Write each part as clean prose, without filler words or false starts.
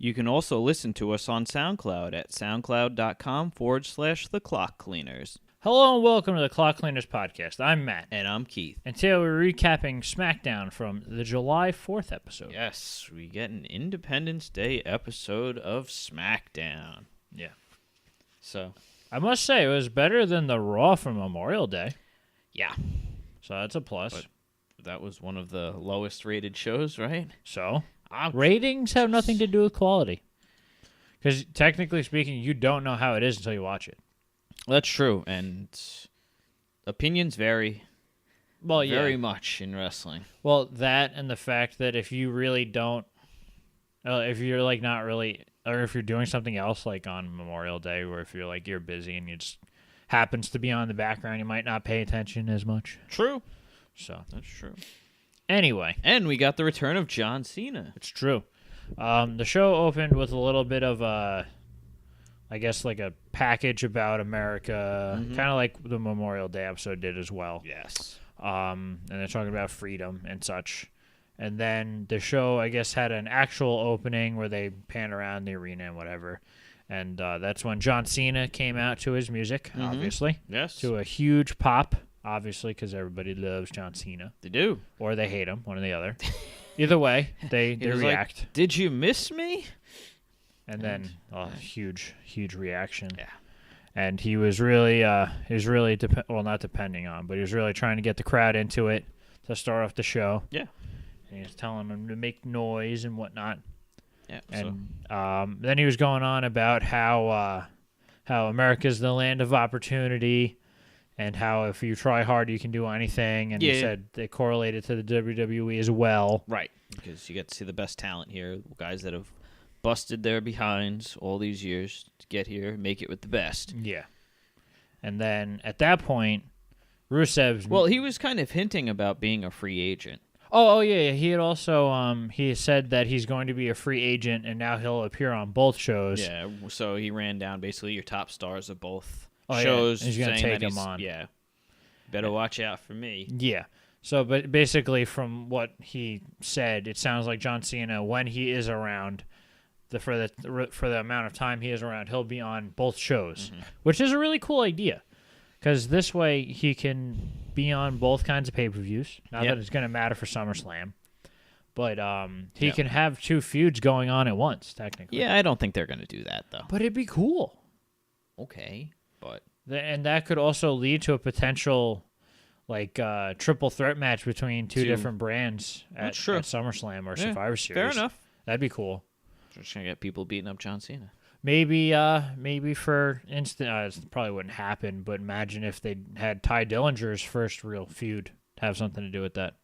You can also listen to us on SoundCloud at soundcloud.com/theclockcleaners. Hello and welcome to the Clock Cleaners Podcast. I'm Matt. And I'm Keith. And today we're recapping Smackdown from the July 4th episode. Yes, we get an Independence Day episode of Smackdown. Yeah. So, I must say, it was better than the Raw from Memorial Day. yeah. So that's a plus. But that was one of the lowest rated shows, right? So, ratings have nothing to do with quality. Because technically speaking, you don't know how it is until you watch it. That's true, and opinions vary very much in wrestling. Well, that and the fact that if you really don't, if you're like not really, or if you're doing something else like on Memorial Day, where if you're like you're busy and you just happens to be on the background, you might not pay attention as much. True. So That's true. Anyway. And we got the return of John Cena. It's true. The show opened with a little bit of I guess like a package about America, kind of like the Memorial Day episode did as well. Yes. And they're talking about freedom and such. And then the show, I guess, had an actual opening where they pan around the arena and whatever. And that's when John Cena came out to his music, obviously. Yes. To a huge pop, obviously, because everybody loves John Cena. They do. Or they hate him, one or the other. Either way, they react. Like, did you miss me? And then a huge reaction. Yeah. And he was really, not depending on, but he was really trying to get the crowd into it to start off the show. Yeah. And he was telling them to make noise and whatnot. Yeah. And then he was going on about how America's the land of opportunity and how if you try hard, you can do anything. And he said they correlated to the WWE as well. Right. Because you get to see the best talent here, guys that have busted their behinds all these years to get here, make it with the best. Yeah. And then at that point, Rusev... Well, he was kind of hinting about being a free agent. Oh yeah. He had also he said that he's going to be a free agent, and now he'll appear on both shows. Yeah, so he ran down basically your top stars of both Yeah. shows. He's going to take them on. Yeah. Better watch out for me. Yeah. So, but basically from what he said, it sounds like John Cena, when he is around... For the amount of time he is around, he'll be on both shows, which is a really cool idea. Because this way he can be on both kinds of pay-per-views. Not that it's going to matter for SummerSlam. But he can have two feuds going on at once, technically. Yeah, I don't think they're going to do that, though. But it'd be cool. Okay, but... And that could also lead to a potential triple threat match between two different brands at SummerSlam or Survivor Series. Fair enough. That'd be cool. Just gonna get people beating up John Cena. Maybe for instance, it probably wouldn't happen. But imagine if they had Ty Dillinger's first real feud have something to do with that.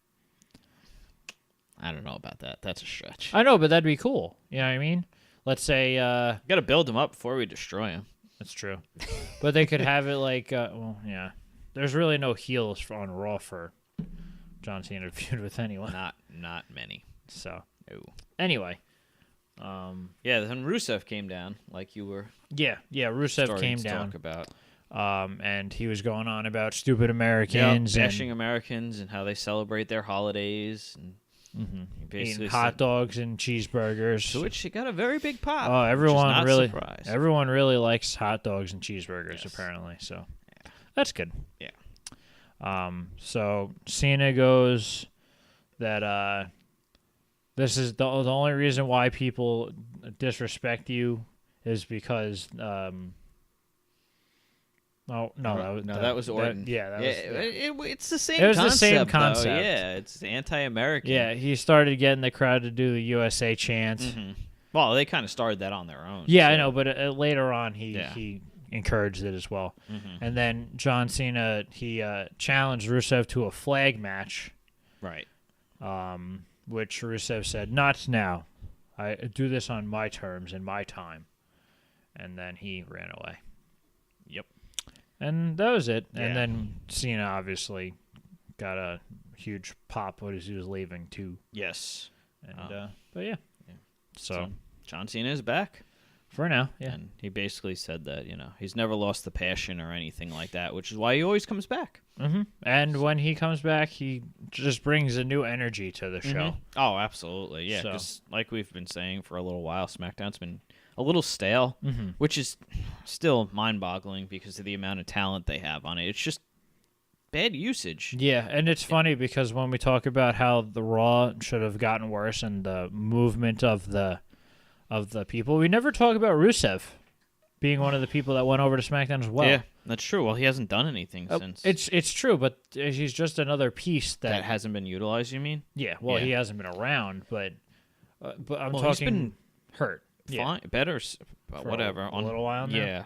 I don't know about that. That's a stretch. I know, but that'd be cool. You know what I mean? Let's say got to build him up before we destroy him. That's true. But they could have it like, there's really no heels on Raw for John Cena to feud with anyone. Not many. So no. Anyway. Then Rusev came down, like you were. Yeah, Rusev came down. Talk about. And he was going on about stupid Americans, bashing Americans and how they celebrate their holidays, and eating hot dogs and cheeseburgers. To which he got a very big pop. Oh, everyone really likes hot dogs and cheeseburgers, apparently. So that's good. Yeah. So Cena goes that this is the only reason why people disrespect you is because that was Orton. It's the same. It was concept, the same concept. Though. Yeah, it's anti-American. Yeah, he started getting the crowd to do the USA chant. Mm-hmm. Well, they kind of started that on their own. Yeah, so. I know, but later on he encouraged it as well. Mm-hmm. And then John Cena he challenged Rusev to a flag match. Right. Which Rusev said, "Not now. I do this on my terms and my time." And then he ran away. Yep. And that was it. Yeah. And then Cena obviously got a huge pop as he was leaving too. Yes. And but yeah. So John Cena is back For now, yeah. And he basically said that, he's never lost the passion or anything like that, which is why he always comes back. Mm-hmm. And when he comes back, he just brings a new energy to the show. Oh, absolutely. Yeah, because like we've been saying for a little while, SmackDown's been a little stale, which is still mind-boggling because of the amount of talent they have on it. It's just bad usage. Yeah, and it's funny because when we talk about how the Raw should have gotten worse and the movement of the people, we never talk about Rusev being one of the people that went over to SmackDown as well. Yeah, that's true. Well, he hasn't done anything since. It's true, but he's just another piece that hasn't been utilized, you mean? Yeah, well, he hasn't been around, but I'm talking he's been hurt. Fine, better, but whatever. A little while now. Yeah.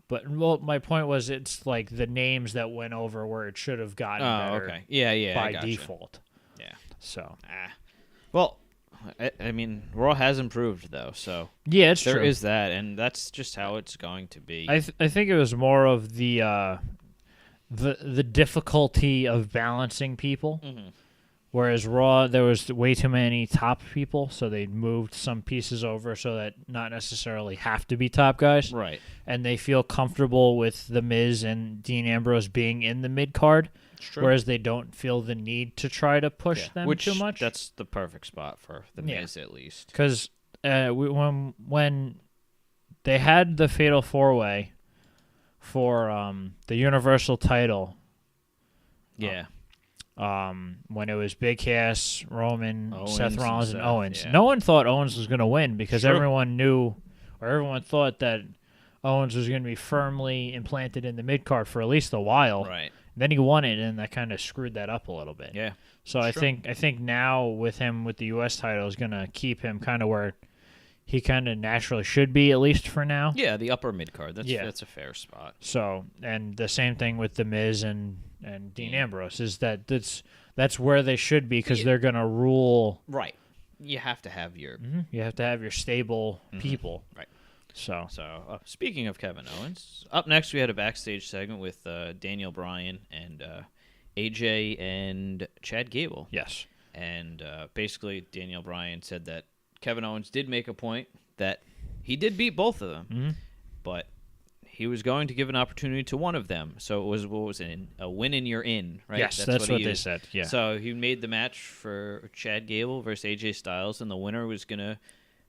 But my point was, it's like the names that went over where it should have gotten better. Okay. Yeah. By default. Yeah. So. Well, I mean, Raw has improved though, so yeah, it's true. There is that, and that's just how it's going to be. I think it was more of the difficulty of balancing people. Mm-hmm. Whereas Raw, there was way too many top people, so they moved some pieces over so that not necessarily have to be top guys. Right. And they feel comfortable with The Miz and Dean Ambrose being in the mid-card, whereas they don't feel the need to try to push them too much. That's the perfect spot for The Miz, at least. Because when they had the Fatal 4-Way for the Universal title... Yeah. When it was Big Cass, Roman, Seth Rollins, and Owens. Yeah. No one thought Owens was going to win because everyone knew, or everyone thought that Owens was going to be firmly implanted in the mid-card for at least a while. Right. Then he won it, and that kind of screwed that up a little bit. Yeah. So I think now with him with the U.S. title is going to keep him kind of where he kind of naturally should be, at least for now. Yeah, the upper mid-card. That's a fair spot. So, and the same thing with The Miz and Dean Ambrose is that's where they should be because they're going to rule. Right. You have to have your stable people. Right. So speaking of Kevin Owens, up next we had a backstage segment with Daniel Bryan and AJ and Chad Gable. Yes. And basically Daniel Bryan said that Kevin Owens did make a point that he did beat both of them, but he was going to give an opportunity to one of them. So it was, what was it, a win and you're in, right? Yes, that's what they said, yeah. So he made the match for Chad Gable versus AJ Styles, and the winner was going to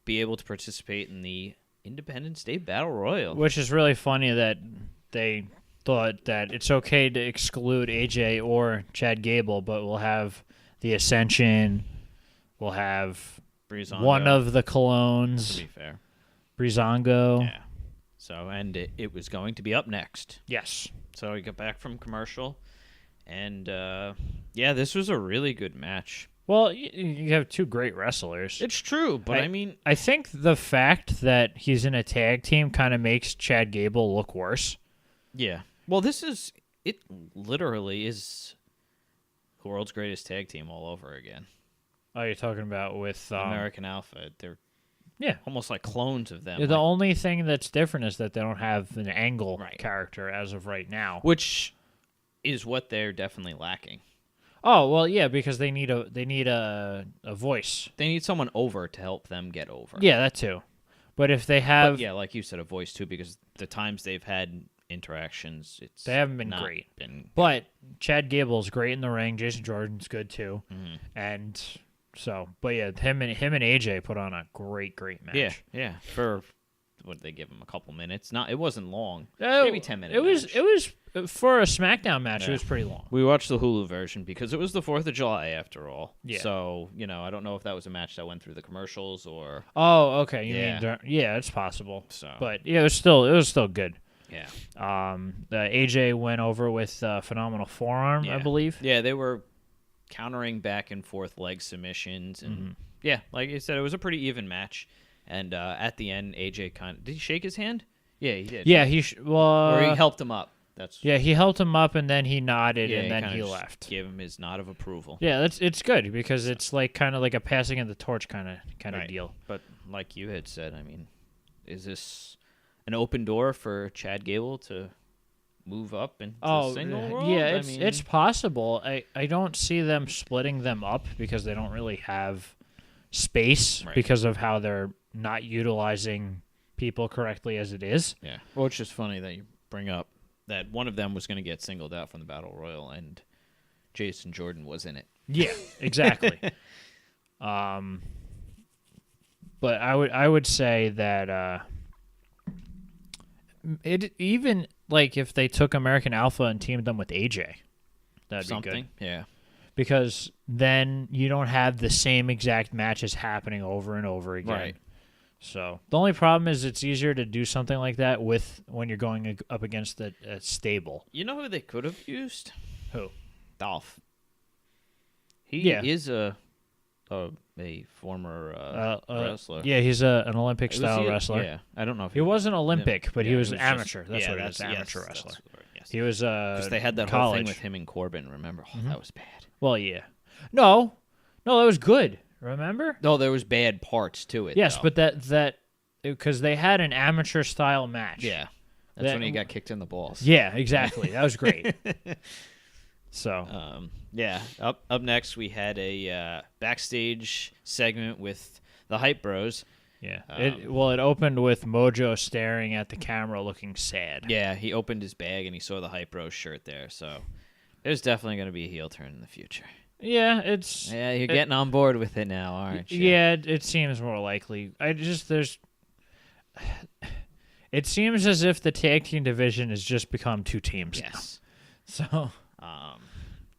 be able to participate in the Independence Day Battle Royal. Which is really funny that they thought that it's okay to exclude AJ or Chad Gable, but we'll have the Ascension, we'll have Breezango, one of the Colognes. To be fair. Breezango. Yeah. So, and it was going to be up next. Yes. So we got back from commercial, and this was a really good match. Well, you have two great wrestlers. It's true, but I mean... I think the fact that he's in a tag team kind of makes Chad Gable look worse. Yeah. Well, it literally is the world's greatest tag team all over again. Oh, you're talking about with... American Alpha. They're almost like clones of them. The only thing that's different is that they don't have an Angle character as of right now. Which is what they're definitely lacking. Oh, well, yeah, because they need a voice. They need someone over to help them get over. Yeah, that too. But if they have... But like you said, a voice too, because the times they've had interactions, they haven't been great. But Chad Gable's great in the ring. Jason Jordan's good too. Mm-hmm. And so, but yeah, him and AJ put on a great match. Yeah. For what did they give him, a couple minutes? It wasn't long. Maybe 10 minutes. It was for a SmackDown match. Yeah. It was pretty long. We watched the Hulu version because it was the 4th of July after all. Yeah. So I don't know if that was a match that went through the commercials or. Oh, okay. You mean it's possible. So, but yeah, it was still good. Yeah. AJ went over with phenomenal forearm, I believe. Yeah, they were countering back and forth leg submissions, and like you said, it was a pretty even match. And at the end, AJ did he shake his hand? Yeah, he did. Yeah, or he helped him up. He helped him up, and then he nodded, and then he left. Gave him his nod of approval. Yeah, it's good because it's kind of like a passing of the torch kind of deal. But like you had said, I mean, is this an open door for Chad Gable to move up into single world? Yeah, it's possible. I don't see them splitting them up because they don't really have space because of how they're not utilizing people correctly as it is. Yeah. Well, it's just funny that you bring up that one of them was going to get singled out from the Battle Royal, and Jason Jordan was in it. Yeah, exactly. But I would say that it even like if they took American Alpha and teamed them with AJ, that'd be good. Yeah. Because then you don't have the same exact matches happening over and over again. Right. So the only problem is it's easier to do something like that when you're going up against a stable. You know who they could have used? Who? Dolph. He is a former wrestler. Yeah, he's an Olympic style wrestler. Yeah, I don't know if he wasn't Olympic, but he was amateur. Just, that's what it is, amateur wrestler. Yes. He was because they had that whole thing with him and Corbin. Remember? Oh, that was bad. Well, yeah. No, that was good. Remember? No, there was bad parts to it. Yes, though. but that because they had an amateur style match. Yeah, that's when he got kicked in the balls. Yeah, exactly. That was great. So, yeah. Up next, we had a backstage segment with the Hype Bros. Yeah. It opened with Mojo staring at the camera, looking sad. Yeah, he opened his bag and he saw the Hype Bros shirt there. So, there's definitely going to be a heel turn in the future. Yeah, you're getting on board with it now, aren't you? Yeah, it seems more likely. It seems as if the tag team division has just become two teams. Yes. Now. So.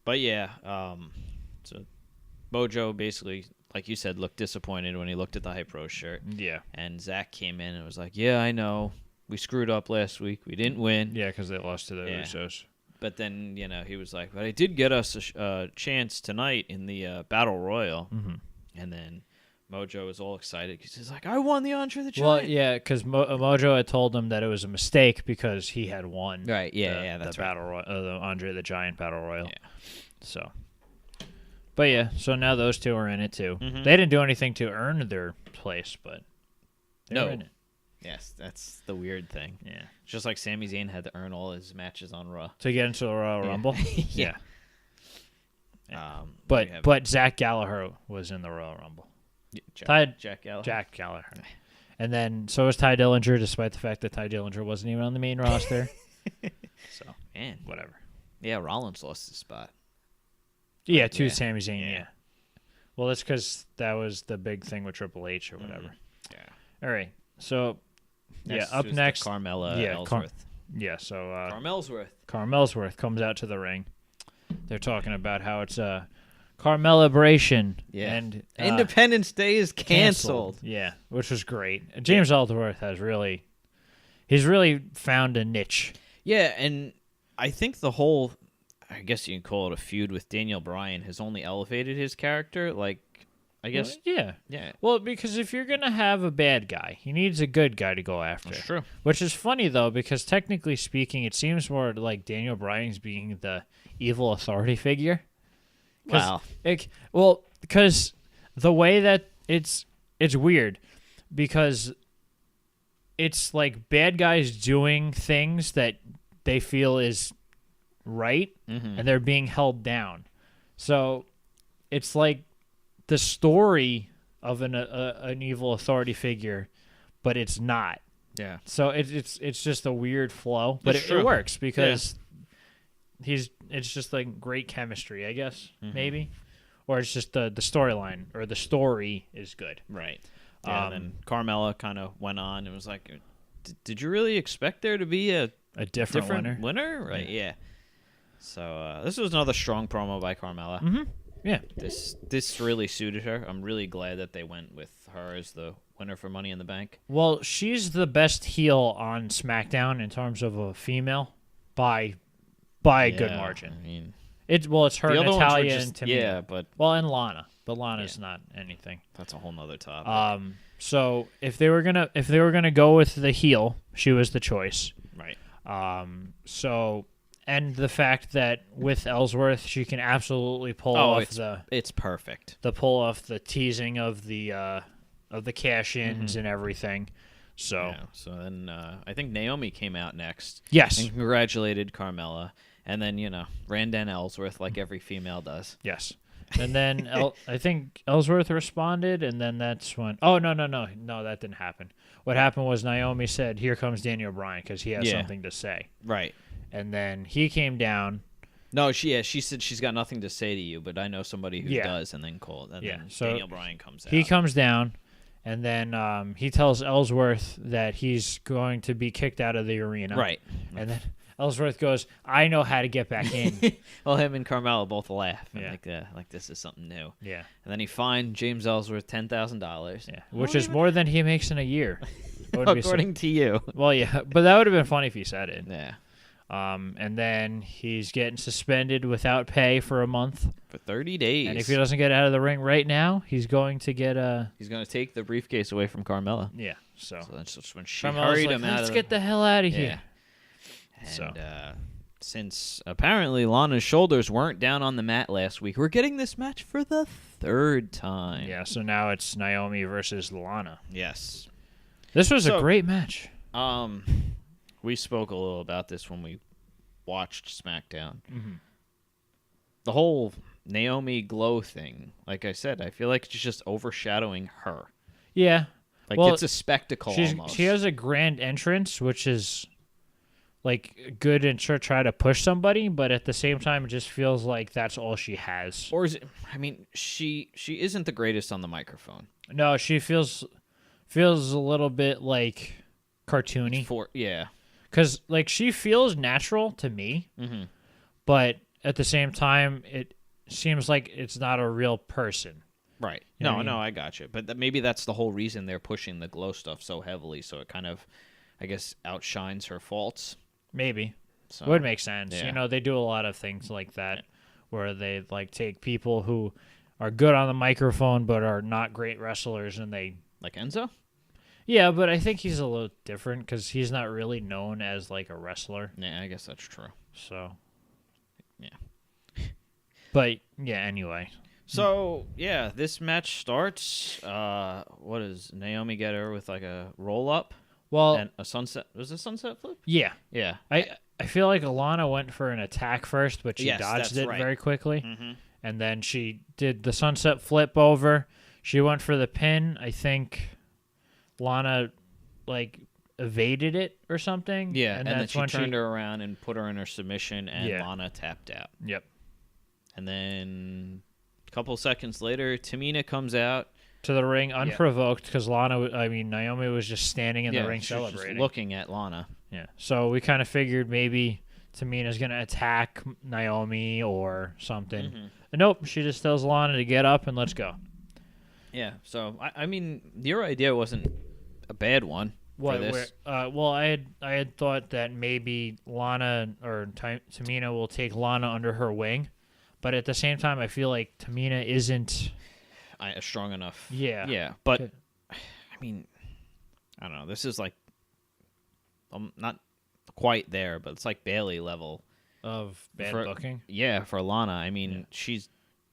But yeah, so Mojo basically, like you said, looked disappointed when he looked at the Hype Bros shirt. Yeah. And Zach came in and was like, yeah, I know. We screwed up last week. We didn't win. Yeah, because they lost to the Usos. But then, he was like, but I did get us a chance tonight in the Battle Royal. Mm-hmm. And then Mojo was all excited because he's like, I won the Andre the Giant. Well, yeah, because Mojo had told him that it was a mistake because he had won. Right, yeah, that's the right. Battle Royal, the Andre the Giant Battle Royal. Yeah. So. But yeah, so now those two are in it too. Mm-hmm. They didn't do anything to earn their place, but they were in it. Yes, that's the weird thing. Yeah. Just like Sami Zayn had to earn all his matches on Raw. To get into the Royal Rumble? Yeah. But Zach Gallagher was in the Royal Rumble. Jack Gallagher. Jack Gallagher. And then so was Ty Dillinger, despite the fact that Ty Dillinger wasn't even on the main roster. So, man, whatever. Yeah, Rollins lost his spot. Yeah, to Sami Zayn, yeah. Well, that's because that was the big thing with Triple H or whatever. Yeah. All right. So, up was next. Carmella Ellsworth. Carmellsworth comes out to the ring. They're talking about how it's a Carmellabration. Yeah. And Independence Day is canceled. Yeah, which was great. James Ellsworth has really found a niche. Yeah, and I think the whole, I guess you can call it a feud with Daniel Bryan has only elevated his character. Like, I guess. Well, yeah. Well, because if you're going to have a bad guy, he needs a good guy to go after. That's true. Which is funny, though, because technically speaking, it seems more like Daniel Bryan's being the evil authority figure. Wow. Because the way that it's weird, because it's like bad guys doing things that they feel is right, and they're being held down. So it's like the story of an evil authority figure, but it's not. Yeah. So it's just a weird flow, but it works because it's just like great chemistry, I guess, maybe, or it's just the storyline or the story is good. Right. Yeah. And then Carmella kind of went on and was like, "Did you really expect there to be a different winner?" Right. Yeah. So this was another strong promo by Carmella. Mm-hmm. Yeah. This really suited her. I'm really glad that they went with her as the winner for Money in the Bank. Well, she's the best heel on SmackDown in terms of a female by a good margin. I mean, it's her, Natalia, and Tamina. Yeah, but and Lana. But Lana's not anything. That's a whole nother topic. So if they were gonna go with the heel, she was the choice. Right. And the fact that with Ellsworth, she can absolutely pull off it's perfect. The pull off the teasing of the cash-ins and everything. So then I think Naomi came out next. Yes. And congratulated Carmella. And then, ran down Ellsworth like every female does. Yes. And then I think Ellsworth responded, and then that's when. Oh no, that didn't happen. What happened was Naomi said, "Here comes Daniel Bryan," because he has something to say. Right. And then he came down. No, she said she's got nothing to say to you, but I know somebody who does, and then called. And then so Daniel Bryan comes out. He comes down, and then he tells Ellsworth that he's going to be kicked out of the arena. Right. And then Ellsworth goes, "I know how to get back in." Well, him and Carmelo both laugh. And Yeah. like this is something new. Yeah. And then he fined James Ellsworth $10,000. Yeah. Which is more than he makes in a year. According to you. Well, yeah, but that would have been funny if he said it. Yeah. And then he's getting suspended without pay for a month. For 30 days. And if he doesn't get out of the ring right now, he's going to get He's going to take the briefcase away from Carmella. Yeah, so that's just when she Carmella's hurried like, him out. Let's get the hell out of here. And since apparently Lana's shoulders weren't down on the mat last week, we're getting this match for the third time. Yeah, so now it's Naomi versus Lana. Yes. This was a great match. We spoke a little about this when we watched SmackDown. Mm-hmm. The whole Naomi glow thing, like I said, I feel like it's just overshadowing her. Yeah. Like, it's a spectacle almost. She has a grand entrance, which is like good and try to push somebody, but at the same time, it just feels like that's all she has. Or is it? I mean, she isn't the greatest on the microphone. No, she feels a little bit like cartoony. Because like she feels natural to me, but at the same time, it seems like it's not a real person. Right. You know what I mean? I got you. But maybe that's the whole reason they're pushing the glow stuff so heavily, so it kind of, I guess, outshines her faults. Maybe. So, would make sense. Yeah. You know, they do a lot of things like that where they like take people who are good on the microphone but are not great wrestlers and they... Like Enzo? Yeah, but I think he's a little different because he's not really known as like a wrestler. Yeah, I guess that's true. So... Yeah. But, yeah, anyway... So, yeah, this match starts. What does Naomi get her with, like, a roll-up? Well... And a sunset. Was it a sunset flip? Yeah. Yeah. I feel like Alana went for an attack first, but she dodged it very quickly. Mm-hmm. And then she did the sunset flip over. She went for the pin. I think Lana, like, evaded it or something. Yeah, and then she turned her around and put her in her submission, and Lana tapped out. Yep. And then... A couple seconds later, Tamina comes out to the ring unprovoked because Naomi was just standing in the ring celebrating, just looking at Lana. Yeah, so we kind of figured maybe Tamina's gonna attack Naomi or something. Mm-hmm. And nope, she just tells Lana to get up and let's go. Yeah, so I mean, your idea wasn't a bad one. For this. Well, I had thought that maybe Lana or Tamina will take Lana under her wing. But at the same time, I feel like Tamina isn't strong enough. Yeah. Yeah, but, I mean, I don't know. This is like, I'm not quite there, but it's like Bayley level. Of bad booking? Yeah, for Lana. I mean, she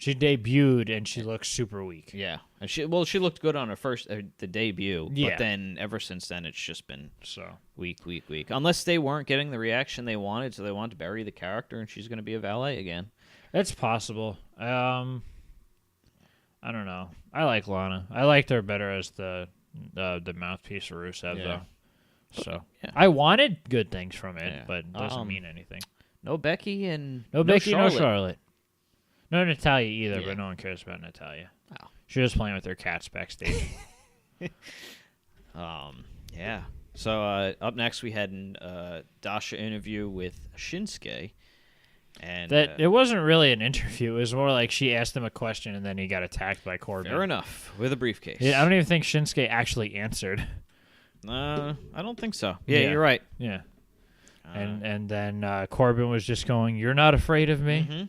debuted, and she looks super weak. Yeah. And she looked good on her first, the debut. Yeah. But then, ever since then, it's just been so weak. Unless they weren't getting the reaction they wanted, so they wanted to bury the character, and she's going to be a valet again. It's possible. I don't know. I like Lana. I liked her better as the mouthpiece for Rusev, though. So I wanted good things from it, but it doesn't mean anything. No Becky and no Charlotte. No Natalya either, Yeah. but no one cares about Natalya. Oh. She was playing with her cats backstage. Yeah. So up next we had a Dasha interview with Shinsuke. And that it wasn't really an interview. It was more like she asked him a question and then he got attacked by Corbin. Fair enough. With a briefcase. Yeah, I don't even think Shinsuke actually answered. I don't think so. Yeah, you're right. Yeah. And then Corbin was just going, "You're not afraid of me?" Mm-hmm.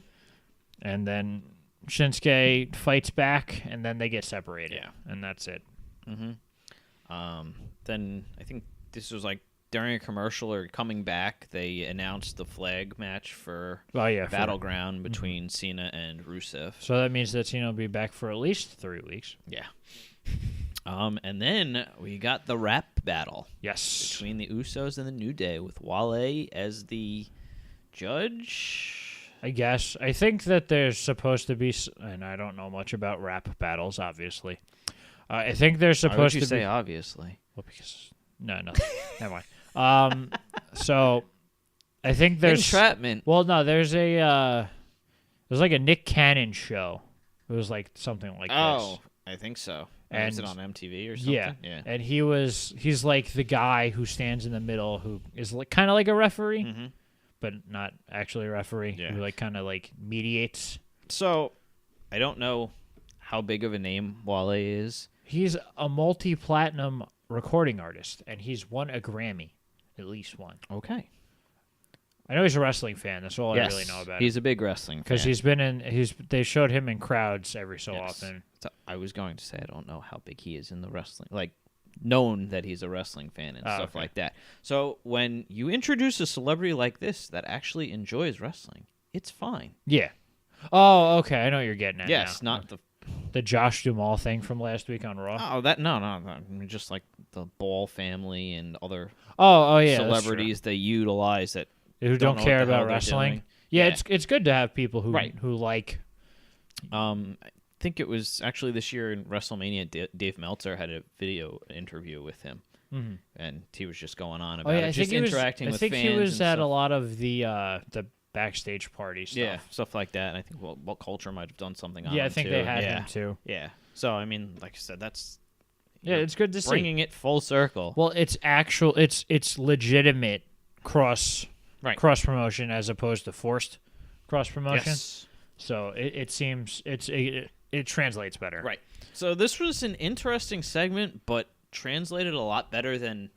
And then Shinsuke fights back, and then they get separated. Yeah. And that's it. Mm-hmm. Then I think this was like during a commercial or coming back, they announced the flag match for Battleground between Cena and Rusev. So that means that Cena will be back for at least 3 weeks. Yeah. And then we got the rap battle. Yes. Between the Usos and the New Day with Wale as the judge. I guess. I think that there's supposed to be, and I don't know much about rap battles, obviously. I think there's supposed Why would you to say be. obviously? Well, because no, never mind. So I think there's entrapment. Well, no, there's like a Nick Cannon show. It was like something like this. Oh, I think so. And is it on MTV or something? Yeah. And he's like the guy who stands in the middle, who is like kind of like a referee, but not actually a referee. Yeah. Who like kind of like mediates. So, I don't know how big of a name Wale is. He's a multi-platinum recording artist, and he's won a Grammy, at least one. Okay. I know he's a wrestling fan. That's all Yes, I really know about him. he's a big wrestling fan. Because he's been in. They showed him in crowds every so often. So I was going to say I don't know how big he is in the wrestling, like known that he's a wrestling fan and stuff like that. So when you introduce a celebrity like this that actually enjoys wrestling, it's fine. Yeah. Oh, okay. I know what you're getting at. Yes, now. not the Josh Duhamel thing from last week on Raw. Oh, that no. I mean, just like the Ball family and other Oh yeah, celebrities they utilize that who don't know care what the hell about they're wrestling. doing. Yeah, it's good to have people who who like. I think it was actually this year in WrestleMania. Dave Meltzer had a video interview with him, and he was just going on about it, just interacting with fans. I think he was and at stuff. a lot of the backstage party stuff. Yeah, stuff like that. And I think What Culture might have done something on Yeah, him I think too. they had him too. Yeah. So I mean, like I said, that's it's good to see bringing it full circle. Well, it's legitimate cross promotion as opposed to forced cross promotion. Yes. So it seems it translates better. Right. So this was an interesting segment, but translated a lot better than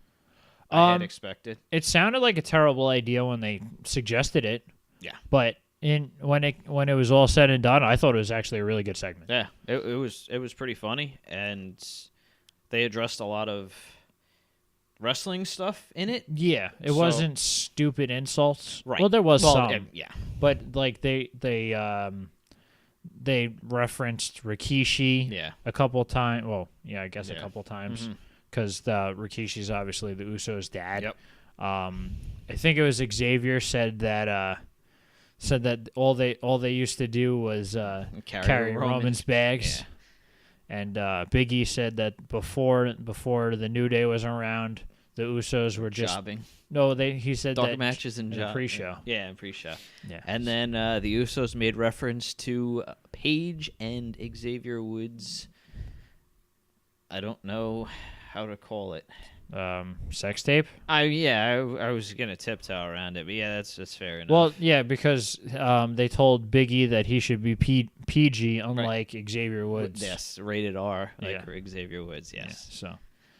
I had expected. It sounded like a terrible idea when they suggested it. Yeah. But when it was all said and done, I thought it was actually a really good segment. Yeah. It was pretty funny, and they addressed a lot of wrestling stuff in it. Yeah, it wasn't stupid insults. Right. Well, there was some. Yeah. But like they referenced Rikishi a couple times. Well, yeah, I guess a couple times because Rikishi's obviously the Usos' dad. Yep. I think it was Xavier said that all they used to do was carry Roman's bags. Yeah. And Big E said that before the New Day was around, the Usos were just jobbing. No, he said dog that matches in the pre-show. Yeah, in pre-show. Yeah. And then the Usos made reference to Paige and Xavier Woods. I don't know how to call it. Sex tape? I was gonna tiptoe around it, but yeah, that's fair enough. Well, yeah, because they told Big E that he should be PG, unlike Xavier Woods. Yes, rated R, like Xavier Woods. Yes. Yeah, so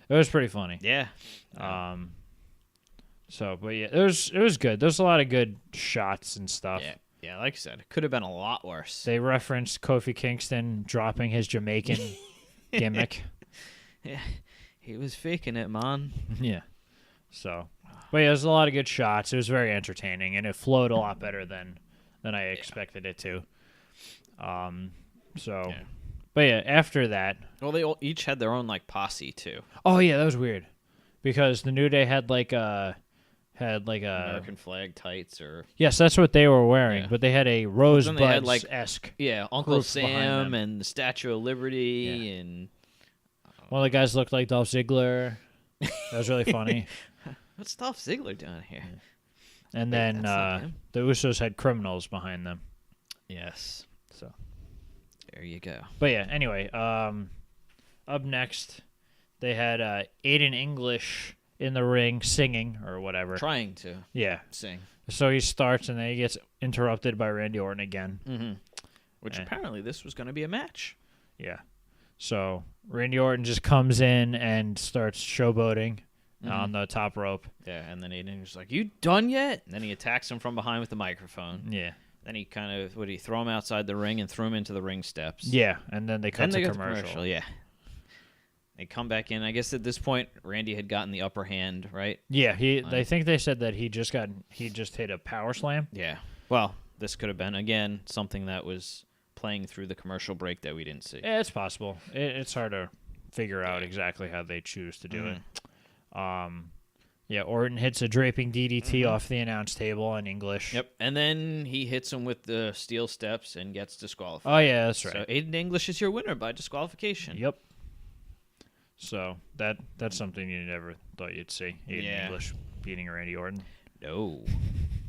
it was pretty funny. Yeah. So, but yeah, it was good. There's a lot of good shots and stuff. Yeah, like I said, it could have been a lot worse. They referenced Kofi Kingston dropping his Jamaican gimmick. Yeah. He was faking it, man. Yeah. So, but yeah, there's a lot of good shots. It was very entertaining, and it flowed a lot better than I expected it to. But yeah, after that. Well, they each had their own like posse too. Oh yeah, that was weird, because the New Day had like a American flag tights or. Yes, that's what they were wearing, but they had a Rosebud-esque. Yeah, Uncle Sam and the Statue of Liberty and. One of the guys looked like Dolph Ziggler. That was really funny. What's Dolph Ziggler doing here? And then the Usos had criminals behind them. Yes. So there you go. But yeah, anyway, up next they had Aiden English in the ring singing or whatever. Trying to sing. So he starts and then he gets interrupted by Randy Orton again. Mm-hmm. Which apparently this was going to be a match. Yeah. So Randy Orton just comes in and starts showboating on the top rope. Yeah, and then Aiden's like, "You done yet?" And then he attacks him from behind with the microphone. Yeah. Then he kind of throw him outside the ring and throw him into the ring steps. Yeah, and then they cut to commercial. Yeah. They come back in. I guess at this point Randy had gotten the upper hand, right? Yeah, I think they said that he just hit a power slam. Yeah. Well, this could have been again something that was playing through the commercial break that we didn't see. Yeah, it's possible. It's hard to figure out exactly how they choose to do it. Yeah, Orton hits a draping DDT off the announce table in English. Yep, and then he hits him with the steel steps and gets disqualified. Oh, yeah, that's right. So Aiden English is your winner by disqualification. Yep. So that's something you never thought you'd see. Aiden English beating Randy Orton. No.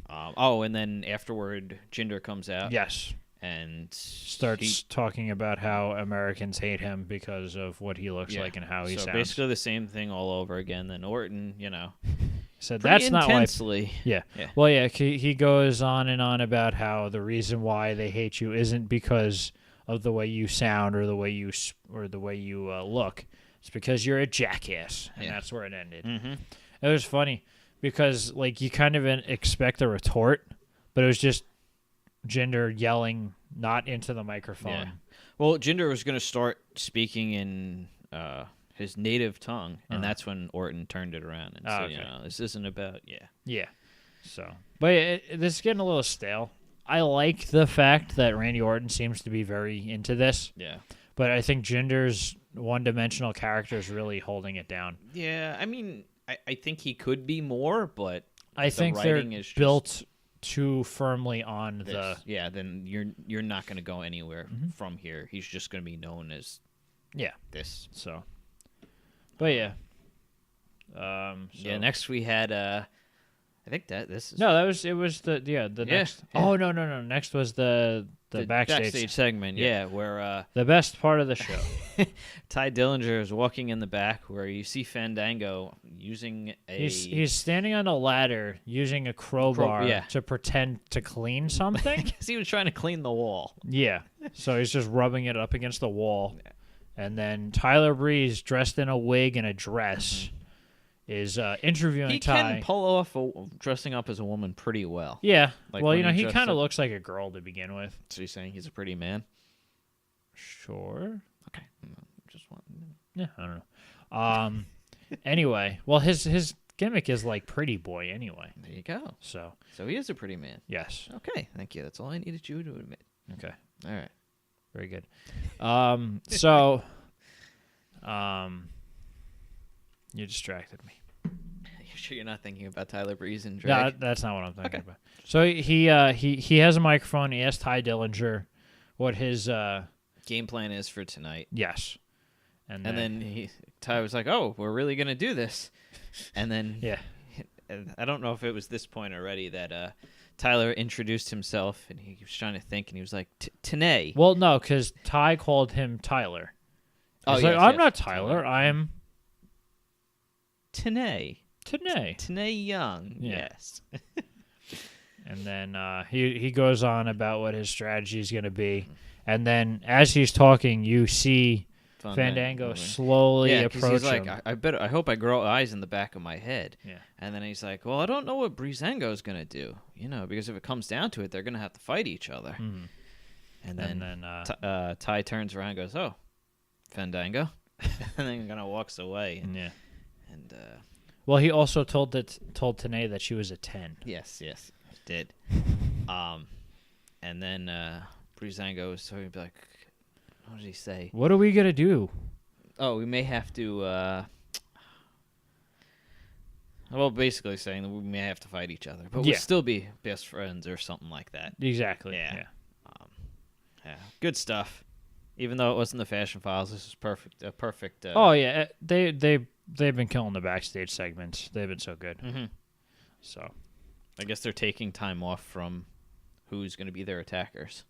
And then afterward, Jinder comes out. Yes. And starts talking about how Americans hate him because of what he looks like and how he sounds. So basically the same thing all over again. Then Orton, said that's not intensely. Why. Yeah. Well, yeah. He goes on and on about how the reason why they hate you isn't because of the way you sound or the way you look. It's because you're a jackass, and that's where it ended. Mm-hmm. It was funny because you kind of expect a retort, but it was just Jinder yelling not into the microphone. Yeah. Well, Jinder was going to start speaking in his native tongue, and that's when Orton turned it around and said, okay. This isn't about, Yeah. So, but this is getting a little stale. I like the fact that Randy Orton seems to be very into this. Yeah. But I think Jinder's one-dimensional character is really holding it down. Yeah, I mean, I think he could be more, but I think they're built too firmly on then you're not going to go anywhere from here. He's just going to be known as this. So, but yeah. Next we had I think this is next. Yeah. Oh no. Next was the backstage segment. Yeah, where the best part of the show. Ty Dillinger is walking in the back, where you see Fandango using He's standing on a ladder using a crowbar to pretend to clean something. Because he was trying to clean the wall. Yeah. So he's just rubbing it up against the wall, and then Tyler Breeze, dressed in a wig and a dress. Is interviewing he Ty. He can pull off dressing up as a woman pretty well. Yeah. Well, he kind of looks like a girl to begin with. So you're saying he's a pretty man? Sure. Okay. Just want. Yeah, I don't know. Anyway, well, his gimmick is like pretty boy anyway. There you go. So he is a pretty man. Yes. Okay. Thank you. That's all I needed you to admit. Okay. All right. Very good. You distracted me. You sure you're not thinking about Tyler Breeze and Drake? No, that's not what I'm thinking about. So he has a microphone. He asked Ty Dillinger what his game plan is for tonight. Yes. And then Ty was like, "Oh, we're really gonna do this," and then I don't know if it was this point already that Tyler introduced himself and he was trying to think and he was like, "Tanae." Well, no, because Ty called him Tyler. He's I'm not Tyler. I'm Tanae. Tanae Young. Yes. And then he goes on about what his strategy is going to be, and then as he's talking, you see Fandango slowly approach he's like, him. I hope I grow eyes in the back of my head. Yeah. And then he's like, well, I don't know what Breezango's going to do, because if it comes down to it, they're going to have to fight each other. Mm-hmm. And then Ty turns around and goes, oh, Fandango. And then kind of walks away. Yeah. And well, he also told Tanae that she was a 10. Yes, he did. And then Breezango was talking like, what did he say? What are we gonna do? Oh, we may have to. Well, basically saying that we may have to fight each other, but we'll still be best friends or something like that. Exactly. Yeah. Good stuff. Even though it wasn't the Fashion Files, this is perfect. Perfect. Oh yeah, they've been killing the backstage segments. They've been so good. Mm-hmm. So, I guess they're taking time off from who's going to be their attackers.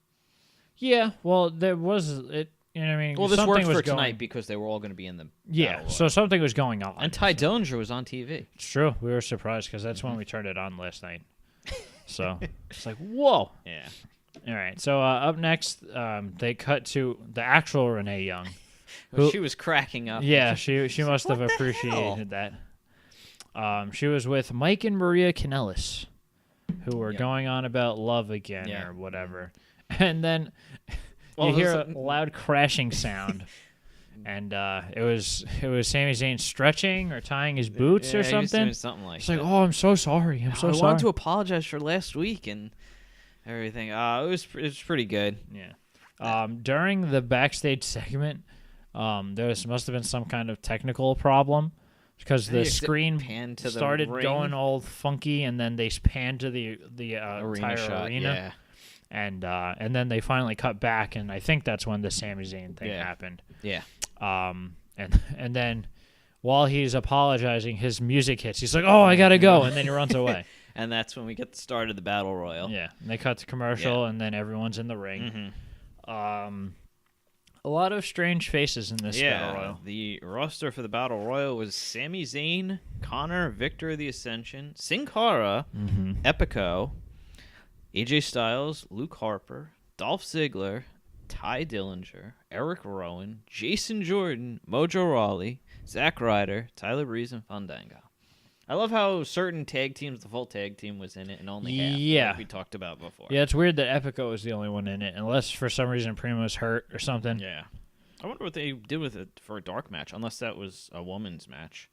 Yeah, well, there was it. You know what I mean? Well, this worked for tonight because they were all going to be in the battle. So something was going on. And Ty Dillinger was on TV. It's true. We were surprised because that's when we turned it on last night. So it's like, whoa. Yeah. All right. So up next, they cut to the actual Renee Young. She was cracking up. Yeah, she must have appreciated that. She was with Mike and Maria Kanellis, who were going on about love again or whatever. And then you hear a loud crashing sound, and it was Sami Zayn stretching or tying his boots or something. He was doing something like it's like, oh, I'm so sorry. I'm so sorry. I wanted to apologize for last week and everything. It was pretty good. Yeah. During the backstage segment, there must have been some kind of technical problem. because the screen pan to started the ring. going all funky, and then they panned to the Arena entire shot, arena. yeah. And then they finally cut back, and I think that's when the Sami Zayn thing happened. Yeah. And then while he's apologizing, his music hits. He's like, "Oh, I gotta go," and then he runs away. And that's when we get the start of the Battle Royal. Yeah, and they cut to commercial, and then everyone's in the ring. A lot of strange faces in this Battle Royal. The roster for the Battle Royal was Sami Zayn, Connor, Victor of the Ascension, Sin Cara, Epico, AJ Styles, Luke Harper, Dolph Ziggler, Ty Dillinger, Eric Rowan, Jason Jordan, Mojo Rawley, Zack Ryder, Tyler Breeze, and Fandango. I love how certain tag teams, the full tag team was in it, and only half, like we talked about before. Yeah, it's weird that Epico was the only one in it, unless for some reason Primo's hurt or something. Yeah. I wonder what they did with it for a dark match, unless that was a woman's match.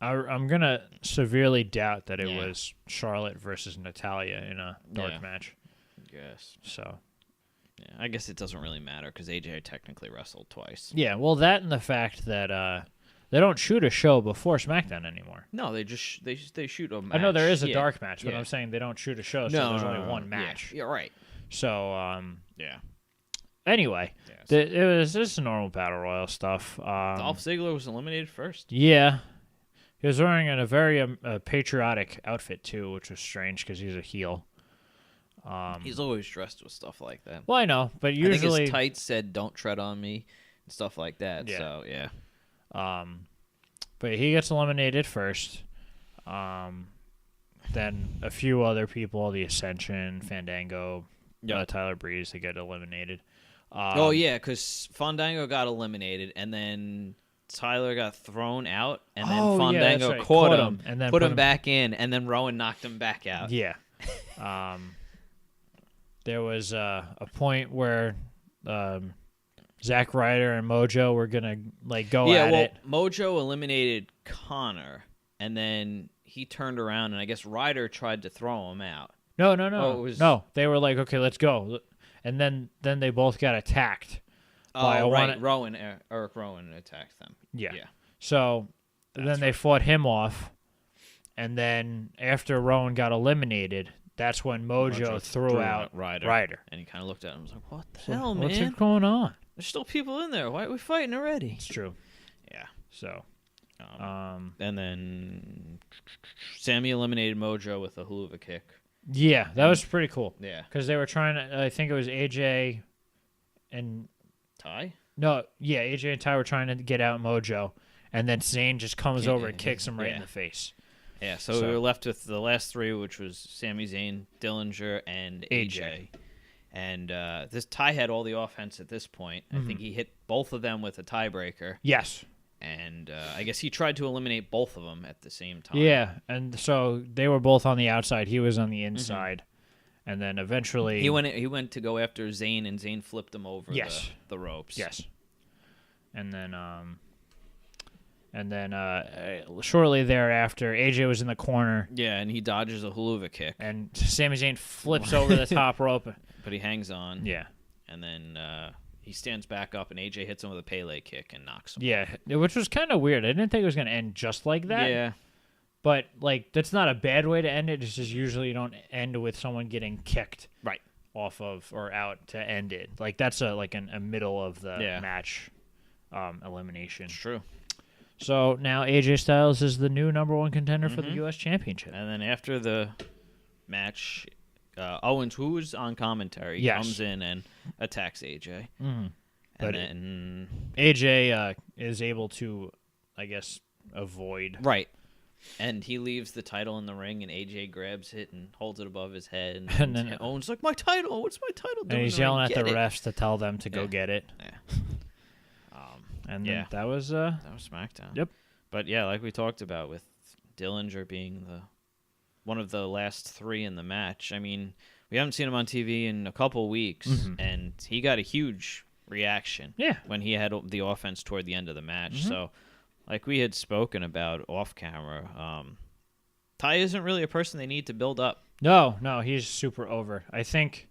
I'm going to severely doubt that it was Charlotte versus Natalya in a dark match. Yes. So. Yeah, I guess it doesn't really matter because AJ technically wrestled twice. Yeah, well, that and the fact that they don't shoot a show before SmackDown anymore. No, they just they shoot a match. I know there is a dark match, but I'm saying they don't shoot a show, so there's only one match. Yeah, right. So, yeah. Anyway, it was just normal Battle Royal stuff. Dolph Ziggler was eliminated first. Yeah. He was wearing a very patriotic outfit, too, which was strange because he's a heel. He's always dressed with stuff like that. Well, I know, but usually... I think his tights said, "Don't tread on me," and stuff like that, so, yeah. But he gets eliminated first. Then a few other people, the Ascension, Fandango, Tyler Breeze, they get eliminated. Because Fandango got eliminated, and then Tyler got thrown out, and then Fandango caught him, and then put him back in, and then Rowan knocked him back out. Yeah. There was a point where Zack Ryder and Mojo were gonna go at it. Mojo eliminated Connor, and then he turned around, and I guess Ryder tried to throw him out. No. No, they were like, "Okay, let's go," and then they both got attacked. Eric Rowan attacked them. Yeah. So then they fought him off, and then after Rowan got eliminated, that's when Mojo threw out Ryder. And he kind of looked at him and was like, "What the hell, man? What's going on? There's still people in there. Why are we fighting already?" It's true. Yeah. So, and then Sammy eliminated Mojo with a haluva kick. Yeah, that was pretty cool. Yeah. Because they were trying to, I think it was AJ and... Ty? No, yeah, AJ and Ty were trying to get out Mojo, and then Zayn just comes over and kicks him right in the face. Yeah, so we were left with the last three, which was Sami Zayn, Dillinger, and AJ. And this Ty had all the offense at this point. I think he hit both of them with a tiebreaker. Yes. And I guess he tried to eliminate both of them at the same time. Yeah, and so they were both on the outside. He was on the inside. And then eventually... He went to go after Zayn, and Zayn flipped him over the ropes. Yes. And then shortly thereafter, AJ was in the corner. Yeah, and he dodges a haluva kick. And Sami Zayn flips over the top rope. But he hangs on. Yeah. And then he stands back up, and AJ hits him with a Pele kick and knocks him. Yeah, which was kind of weird. I didn't think it was going to end just like that. Yeah. But, that's not a bad way to end it. It's just usually you don't end with someone getting kicked off of or out to end it. That's a middle of the match elimination. It's true. So now AJ Styles is the new number one contender for the U.S. Championship. And then after the match, Owens, who was on commentary, comes in and attacks AJ. And then AJ is able to, I guess, avoid. Right. And he leaves the title in the ring, and AJ grabs it and holds it above his head. And then Owens like, "My title! What's my title doing?" And he's yelling at the refs to tell them to go get it. Yeah. And that was SmackDown. Yep. But yeah, like we talked about with Dillinger being one of the last three in the match. I mean, we haven't seen him on TV in a couple weeks, and he got a huge reaction. When he had the offense toward the end of the match. So. Like we had spoken about off camera, Ty isn't really a person they need to build up. No, he's super over. I think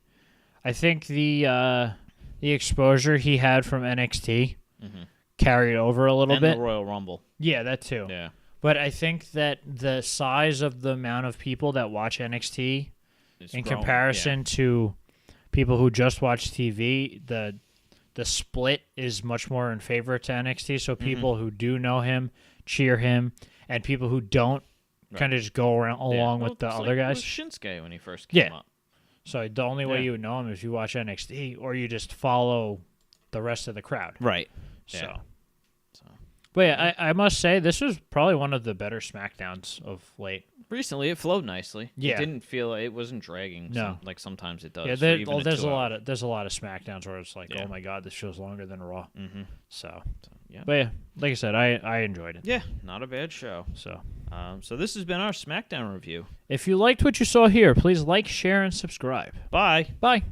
the exposure he had from NXT carried over a little and bit. the Royal Rumble. Yeah, that too. Yeah. But I think that the size of the amount of people that watch NXT It's in grown, comparison to people who just watch TV, the split is much more in favor to NXT. So people who do know him cheer him, and people who don't kind of just go around along with the other guys. It was Shinsuke when he first came up. So the only way you would know him is if you watch NXT or you just follow the rest of the crowd. Right. So. But yeah, I must say this was probably one of the better SmackDowns of late. Recently, it flowed nicely. Yeah. It didn't feel it wasn't dragging. No. Like sometimes it does. Yeah, there's a lot of SmackDowns where it's like, Yeah. oh my god, this show's longer than Raw. Mm-hmm. So yeah. But yeah, like I said, I enjoyed it. Yeah, not a bad show. So this has been our SmackDown review. if you liked what you saw here, please like, share, and subscribe. Bye. Bye.